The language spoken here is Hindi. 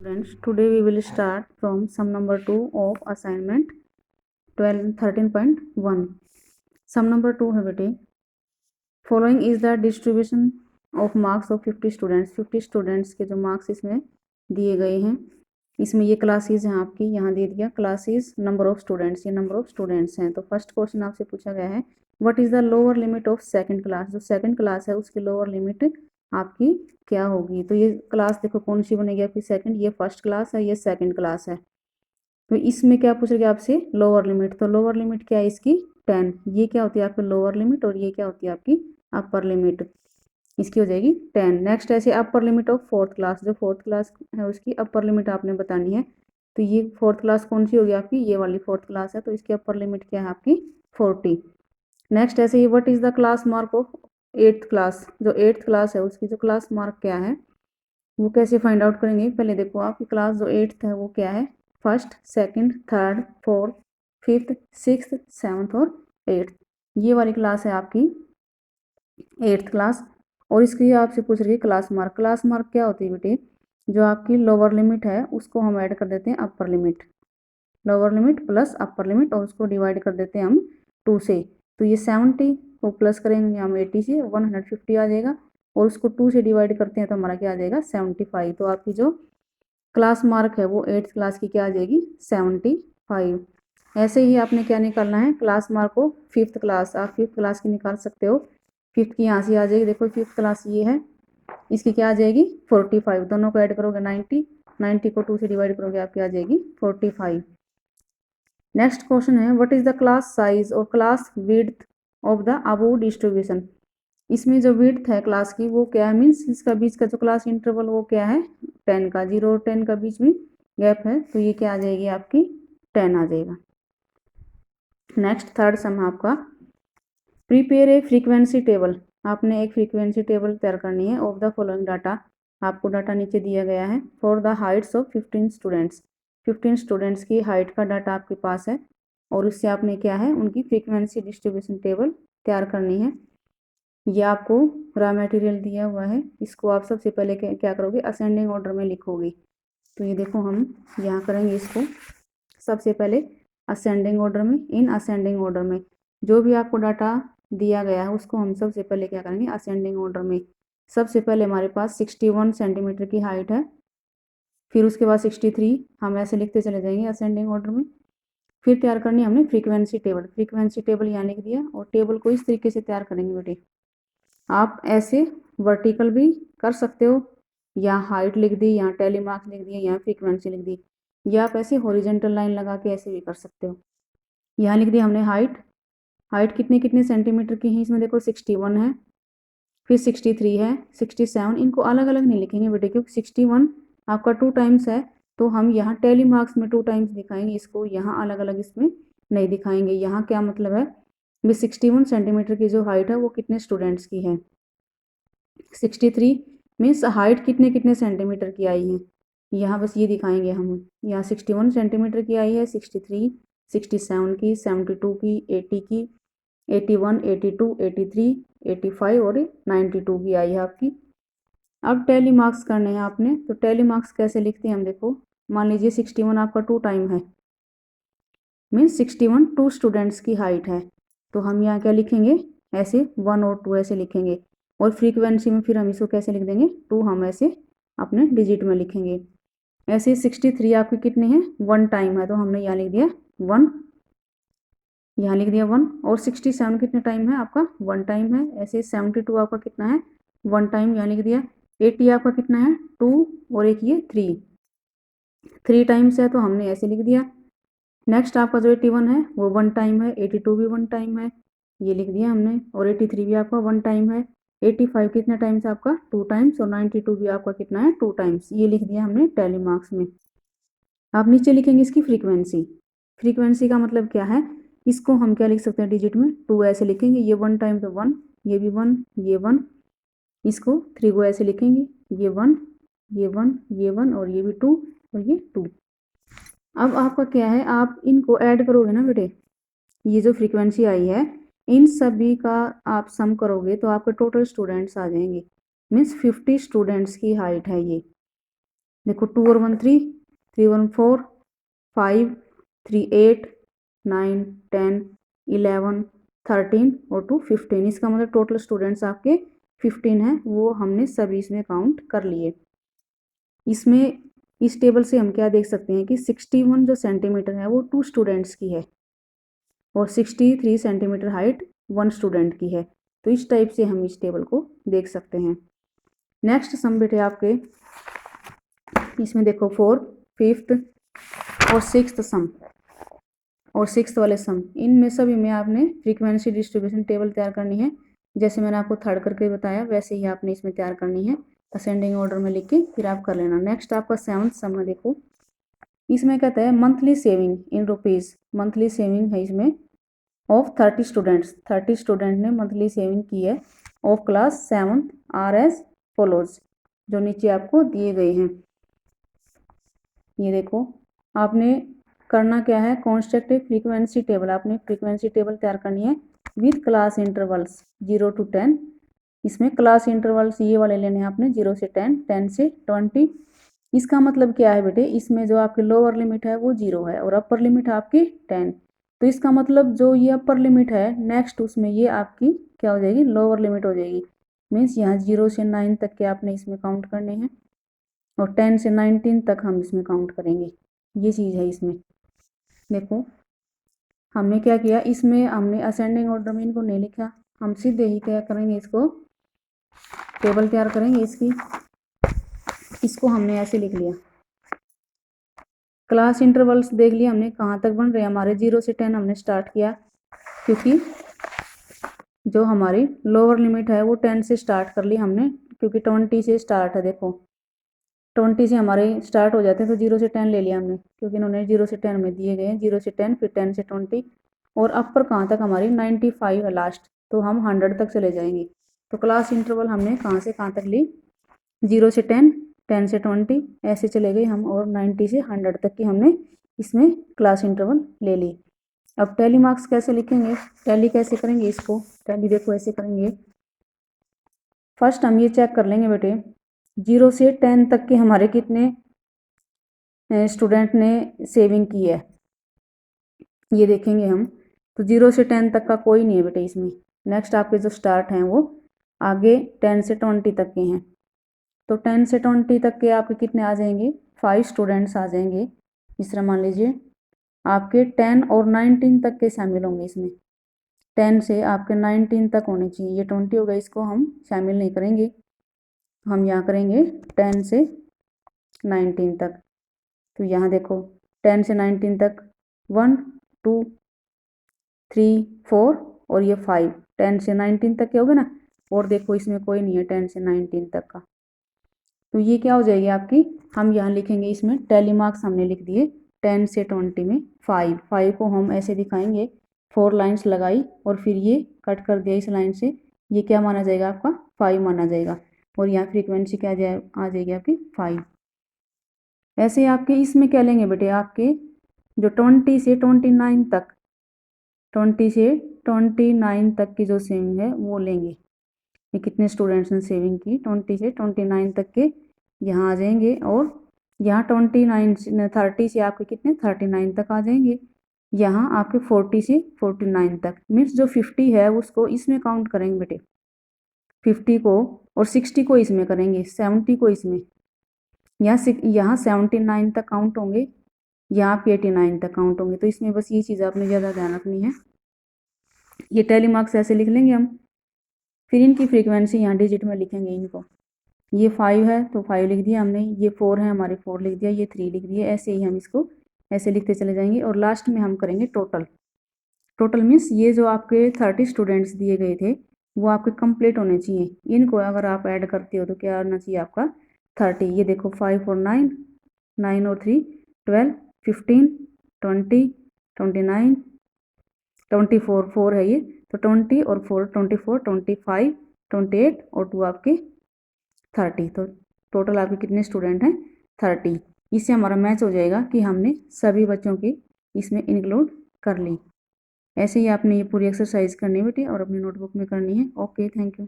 Students, today we will start from sum number 2 of assignment 13.1. Sum number 2 है बेटे, following is the distribution of marks of 50 students. 50 students के जो मार्क्स इसमें दिए गए हैं, इसमें ये क्लासेस हैं आपकी, यहाँ दे दिया क्लासेस नंबर ऑफ स्टूडेंट्स, ये नंबर ऑफ स्टूडेंट्स हैं। तो फर्स्ट क्वेश्चन आपसे पूछा गया है what is the lower limit of second class. जो सेकंड क्लास है उसकी लोअर लिमिट आपकी क्या होगी। तो ये क्लास देखो कौन सी बनेगी आपकी सेकंड, ये फर्स्ट क्लास है, ये सेकंड क्लास है। तो इसमें क्या पूछ रहे आपसे लोअर लिमिट, तो लोअर लिमिट क्या है इसकी 10। ये क्या होती है आपकी लोअर लिमिट और ये क्या होती है आपकी अपर लिमिट, इसकी हो जाएगी 10। नेक्स्ट ऐसे upper limit of fourth class, जो फोर्थ क्लास है उसकी अपर लिमिट आपने बतानी है। तो ये फोर्थ क्लास कौन सी होगी आपकी, ये वाली फोर्थ क्लास है, तो इसकी अपर लिमिट क्या है आपकी 40। नेक्स्ट ऐसे ही what is the class mark of eighth class. जो एट्थ क्लास है उसकी जो क्लास मार्क क्या है वो कैसे फाइंड आउट करेंगे। पहले देखो आपकी क्लास जो एट्थ है वो क्या है, first second third fourth fifth sixth seventh और एट्थ, ये वाली क्लास है आपकी एट्थ क्लास। और इसकी आपसे पूछ रही है क्लास मार्क। क्लास मार्क क्या होती है बेटे, जो आपकी लोअर लिमिट है उसको हम ऐड कर देते हैं upper limit, lower limit plus upper limit, और उसको डिवाइड कर देते हैं हम 2 से। तो ये 70 को प्लस करेंगे हम 80 से 150 आ जाएगा, और उसको 2 से डिवाइड करते हैं तो हमारा क्या आ जाएगा 75। तो आपकी जो क्लास मार्क है वो एट्थ क्लास की क्या आ जाएगी 75। ऐसे ही आपने क्या निकालना है क्लास मार्क को फिफ्थ क्लास, आप फिफ्थ क्लास की निकाल सकते हो। फिफ्थ की यहाँ से आ जाएगी, देखो फिफ्थ क्लास ये है, इसकी क्या आ जाएगी 45। दोनों को ऐड करोगे 90, 90 को 2 से डिवाइड करोगे आपकी आ जाएगी 45। नेक्स्ट क्वेश्चन है what is the class size और class width of the above distribution. इसमें जो विड्थ है क्लास की वो क्या है, मीन्स इसका बीच का जो क्लास इंटरवल वो क्या है 10 का, 0 और 10 का बीच में गैप है, तो ये क्या आ जाएगी आपकी 10 आ जाएगा। नेक्स्ट थर्ड सम है आपका प्रिपेयर ए फ्रीक्वेंसी टेबल। आपने एक फ्रीक्वेंसी टेबल तैयार करनी है ऑफ द फॉलोइंग डाटा। आपको डाटा नीचे दिया गया है for the Heights of 15 students. 15 students की हाइट का डाटा आपके पास है, और उससे आपने क्या है उनकी फ्रीक्वेंसी डिस्ट्रीब्यूशन टेबल तैयार करनी है। ये आपको रॉ मटेरियल दिया हुआ है, इसको आप सबसे पहले क्या करोगे असेंडिंग ऑर्डर में लिखोगे। तो ये देखो हम यहाँ करेंगे इसको सबसे पहले असेंडिंग ऑर्डर में। इन असेंडिंग ऑर्डर में जो भी आपको डाटा दिया गया है उसको हम सबसे पहले क्या करेंगे असेंडिंग ऑर्डर में। सबसे पहले हमारे पास 61 सेंटीमीटर की हाइट है, फिर उसके बाद 63, हम ऐसे लिखते चले जाएंगे असेंडिंग ऑर्डर में। फिर तैयार करनी हमने फ्रीक्वेंसी टेबल। फ्रीक्वेंसी टेबल यहाँ लिख दिया, और टेबल को इस तरीके से तैयार करेंगे बेटे, आप ऐसे वर्टिकल भी कर सकते हो, या हाइट लिख दी, यहाँ टेली मार्क्स लिख दिए, यहाँ फ्रीक्वेंसी लिख दी, या आप ऐसे हॉरिजेंटल लाइन लगा के ऐसे भी कर सकते हो। यहाँ लिख दिया हमने हाइट, हाइट कितने कितने सेंटीमीटर की है इसमें देखो 61 है, फिर 63 है, 67, इनको अलग अलग नहीं लिखेंगे बेटे क्योंकि 61 आपका 2 टाइम्स है, तो हम यहाँ टेली मार्क्स में 2 टाइम्स दिखाएंगे इसको, यहाँ अलग अलग इसमें नहीं दिखाएंगे। यहाँ क्या मतलब है, भी 61 सेंटीमीटर की जो हाइट है वो कितने स्टूडेंट्स की है, 63 मीन्स हाइट कितने कितने सेंटीमीटर की आई है, यहाँ बस ये दिखाएंगे हम। यहाँ 61 सेंटीमीटर की आई है, 63, 67 की, 72 की, 80 की, 81, 82, 83, 85 और 92 की आई है आपकी। अब टैली मार्क्स करने हैं आपने, तो टैली मार्क्स कैसे लिखते हैं हम देखो, मान लीजिए 61 आपका 2 टाइम है, मीन्स 61 2 स्टूडेंट्स की हाइट है, तो हम यहाँ क्या लिखेंगे ऐसे 1 और 2 ऐसे लिखेंगे, और फ्रीक्वेंसी में फिर हम इसको कैसे लिख देंगे 2, हम ऐसे अपने डिजिट में लिखेंगे। ऐसे 63 आपके कितने हैं 1 टाइम है, तो हमने यहाँ लिख दिया 1, यहाँ लिख दिया 1, और 67 कितने टाइम है आपका 1 टाइम है। ऐसे 72 आपका कितना है 1 टाइम, यहाँ लिख दिया। 80 आपका कितना है 2, और एक ये 3 टाइम्स है, तो हमने ऐसे लिख दिया। नेक्स्ट आपका जो 81 है वो 1 टाइम है, 82 भी 1 टाइम है, ये लिख दिया हमने, और 83 भी आपका 1 टाइम है। 85 कितने टाइम्स आपका 2 टाइम्स, और 92 भी आपका कितना है 2 टाइम्स, ये लिख दिया हमने टैली मार्क्स में। आप नीचे लिखेंगे इसकी फ्रीक्वेंसी। फ्रीक्वेंसी का मतलब क्या है, इसको हम क्या लिख सकते हैं डिजिट में 2 ऐसे लिखेंगे, ये 1 टाइम तो 1, ये भी 1, ये 1, इसको 3 को ऐसे लिखेंगे, ये 1, ये 1, ये 1, और ये भी 2, और ये 2। अब आपका क्या है, आप इनको ऐड करोगे ना बेटे, ये जो फ्रीक्वेंसी आई है इन सभी का आप सम करोगे तो आपके टोटल स्टूडेंट्स आ जाएंगे, मीन्स 50 स्टूडेंट्स की हाइट है ये। देखो 2 और 1 3, 3 1 4, 5 3 8, 9 10 11 13 और 2 15। इसका मतलब टोटल स्टूडेंट्स आपके 15 हैं, वो हमने सभी इसमें काउंट कर लिए। इसमें इस टेबल से हम क्या देख सकते हैं कि 61 जो सेंटीमीटर है वो 2 स्टूडेंट्स की है और 63 सेंटीमीटर हाइट 1 स्टूडेंट की है। तो इस टाइप से हम इस टेबल को देख सकते हैं। नेक्स्ट सम बेटे आपके इसमें देखो 4th 5th और 6th सम और 6th वाले सम, इनमें सभी में आपने फ्रीक्वेंसी डिस्ट्रीब्यूशन टेबल तैयार करनी है। जैसे मैंने आपको थर्ड करके बताया वैसे ही आपने इसमें तैयार करनी है, असेंडिंग ऑर्डर में लिख के फिर आप कर लेना। नेक्स्ट आपका 7th सम है, देखो इसमें कहता है monthly saving in rupees. Monthly saving है इसमें ऑफ 30 स्टूडेंट्स। 30 स्टूडेंट ने मंथली सेविंग की है of class 7th are as follows, जो नीचे आपको दिए गए हैं। ये देखो आपने करना क्या है, कॉन्स्ट्रक्टिव फ्रीक्वेंसी टेबल। आपने फ्रीक्वेंसी टेबल तैयार करनी है विद क्लास इंटरवल्स 0 to 10। इसमें क्लास इंटरवल्स ये वाले लेने हैं आपने 0 से 10, 10 से 20। इसका मतलब क्या है बेटे, इसमें जो आपकी लोअर लिमिट है वो 0 है और अपर लिमिट है आपकी 10। तो इसका मतलब जो ये अपर लिमिट है नेक्स्ट उसमें ये आपकी क्या हो जाएगी, लोअर लिमिट हो जाएगी। मीन्स यहाँ 0 से 9 तक के आपने इसमें काउंट करने हैं और 10 से 19 तक हम इसमें काउंट करेंगे। ये चीज़ है इसमें। देखो हमने क्या किया, इसमें हमने असेंडिंग ऑर्डर में इनको नहीं लिखा, हम सीधे ही क्या करेंगे, इसको टेबल तैयार करेंगे इसकी। इसको हमने ऐसे लिख लिया। क्लास इंटरवल्स देख लिया हमने कहाँ तक बन रहे हैं हमारे, 0 से 10 हमने स्टार्ट किया क्योंकि जो हमारी लोअर लिमिट है वो 10 से स्टार्ट कर ली हमने, क्योंकि 20 से स्टार्ट है। देखो 20 से हमारे स्टार्ट हो जाते हैं, तो 0 से 10 ले लिया हमने क्योंकि इन्होंने 0 से 10 में दिए गए हैं। 0 से 10 फिर 10 से 20 और अपर कहाँ तक हमारी 95 है लास्ट, तो हम 100 तक चले जाएंगे। तो क्लास इंटरवल हमने कहाँ से कहाँ तक ली, 0 से 10, 10 से 20 ऐसे चले गए हम और 90 से 100 तक की हमने इसमें क्लास इंटरवल ले ली। अब टैली मार्क्स कैसे लिखेंगे, टैली कैसे करेंगे इसको, टैली देखो ऐसे करेंगे। फर्स्ट हम ये चेक कर लेंगे बेटे 0 से 10 तक के हमारे कितने स्टूडेंट ने सेविंग की है, ये देखेंगे हम। तो 0 से 10 तक का कोई नहीं है बेटे इसमें। नेक्स्ट आपके जो स्टार्ट हैं वो आगे 10 से 20 तक के हैं। तो 10 से 20 तक के आपके कितने आ जाएंगे, 5 स्टूडेंट्स आ जाएंगे। इस तरह मान लीजिए आपके 10 और 19 तक के शामिल होंगे इसमें। 10 से आपके 19 तक होने चाहिए, ये 20 हो गया, इसको हम शामिल नहीं करेंगे, हम यहाँ करेंगे 10 से 19 तक। तो यहाँ देखो 10 से 19 तक 1 2 3 4 और ये 5, 10 से 19 तक के हो गए ना। और देखो इसमें कोई नहीं है 10 से 19 तक का, तो ये क्या हो जाएगी आपकी, हम यहाँ लिखेंगे इसमें टैली मार्क्स हमने लिख दिए 10 से 20 में 5 को हम ऐसे दिखाएंगे, 4 लाइन्स लगाई और फिर ये कट कर दिया इस लाइन से, ये क्या माना जाएगा आपका 5 माना जाएगा और यहाँ फ्रीक्वेंसी क्या आ जाएगी आपकी 5। ऐसे आपके इसमें क्या लेंगे बेटे, आपके जो 20 से 29 तक, 20 से 29 तक की जो सेविंग है वो लेंगे। ये कितने स्टूडेंट्स ने सेविंग की 20 से 29 तक के यहाँ आ जाएंगे और यहाँ 30 से आपके कितने 39 तक आ जाएंगे। यहाँ आपके 40 से 49 तक, मीन्स जो 50 है उसको इसमें काउंट करेंगे बेटे, 50 को, और 60 को इसमें करेंगे, 70 को इसमें। यहाँ 79 तक काउंट होंगे, यहाँ पे 89 तक काउंट होंगे। तो इसमें बस ये चीज़ आपने ज़्यादा ध्यान रखनी है। ये टैली मार्क्स ऐसे लिख लेंगे हम, फिर इनकी फ्रीक्वेंसी यहाँ डिजिट में लिखेंगे इनको। ये 5 है तो 5 लिख दिया हमने, ये 4 है हमारे 4 लिख दिया, ये 3 लिख दिया, ऐसे ही हम इसको ऐसे लिखते चले जाएंगे। और लास्ट में हम करेंगे टोटल। टोटल मीन्स ये जो आपके 30 स्टूडेंट्स दिए गए थे वो आपके कंप्लीट होने चाहिए। इनको अगर आप ऐड करते हो तो क्या आना चाहिए आपका 30। ये देखो 5 और 9, 9 और 3 12, 15 20 29 24, 4 है ये, तो 20 और 4 24 25 28 और 2 आपके 30। तो टोटल आपके कितने स्टूडेंट हैं 30। इससे हमारा मैच हो जाएगा कि हमने सभी बच्चों की इसमें इंक्लूड कर ली। ऐसे ही आपने ये पूरी एक्सरसाइज करनी है बेटी और अपनी नोटबुक में करनी है। Okay, thank you.